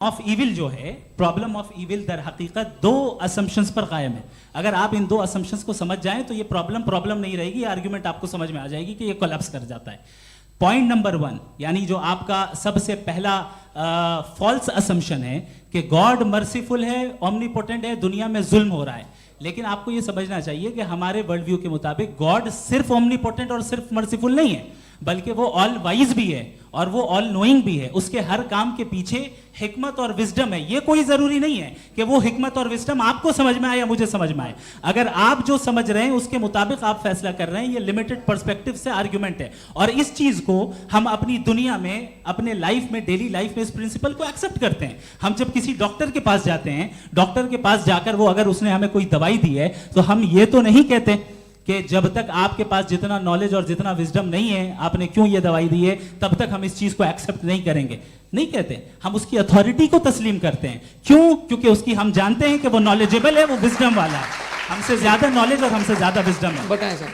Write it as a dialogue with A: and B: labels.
A: Of evil जो है, problem of evil दर हकीकत दो असम्पशंस पर कायम है. अगर आप इन दो असम्पशंस को समझ जाएं तो ये प्रॉब्लम नहीं रहेगी, आर्ग्यूमेंट आपको समझ में आ जाएगी कि ये कोलैप्स कर जाता है. पॉइंट नंबर 1 यानी जो आपका सबसे पहला फॉल्स असम्पशन है कि गॉड मर्सीफुल है, ओमनीपोटेंट है, दुनिया में जुल्म हो रहा है. लेकिन आपको ये समझना चाहिए कि हमारे वर्ल्ड व्यू के मुताबिक गॉड सिर्फ ओमनीपोटेंट और सिर्फ मर्सीफुल नहीं है, बल्कि वो ऑल वाइज भी है और वो ऑल नोइंग भी है. उसके हर काम के पीछे हिकमत और विजडम है. ये कोई जरूरी नहीं है कि वो हिकमत और विजडम आपको समझ में आए या मुझे समझ में आए. अगर आप जो समझ रहे हैं उसके मुताबिक आप फैसला कर रहे हैं, ये लिमिटेड पर्सपेक्टिव से आर्ग्यूमेंट है. और इस चीज को हम अपनी दुनिया में, अपने लाइफ में, डेली लाइफ में इस प्रिंसिपल को एक्सेप्ट करते हैं. हम जब किसी डॉक्टर के पास जाते हैं, डॉक्टर के पास जाकर वो अगर उसने हमें कोई दवाई दी है तो हम ये तो नहीं कहते कि जब तक आपके पास जितना नॉलेज और जितना विजडम नहीं है, आपने क्यों ये दवाई दी है, तब तक हम इस चीज को एक्सेप्ट नहीं करेंगे. नहीं कहते, हम उसकी अथॉरिटी को तस्लीम करते हैं. क्यों? क्योंकि उसकी हम जानते हैं कि वो नॉलेजेबल है, वो विजडम वाला है, हमसे ज्यादा नॉलेज और हमसे ज्यादा विजडम है.
B: बताएं सर.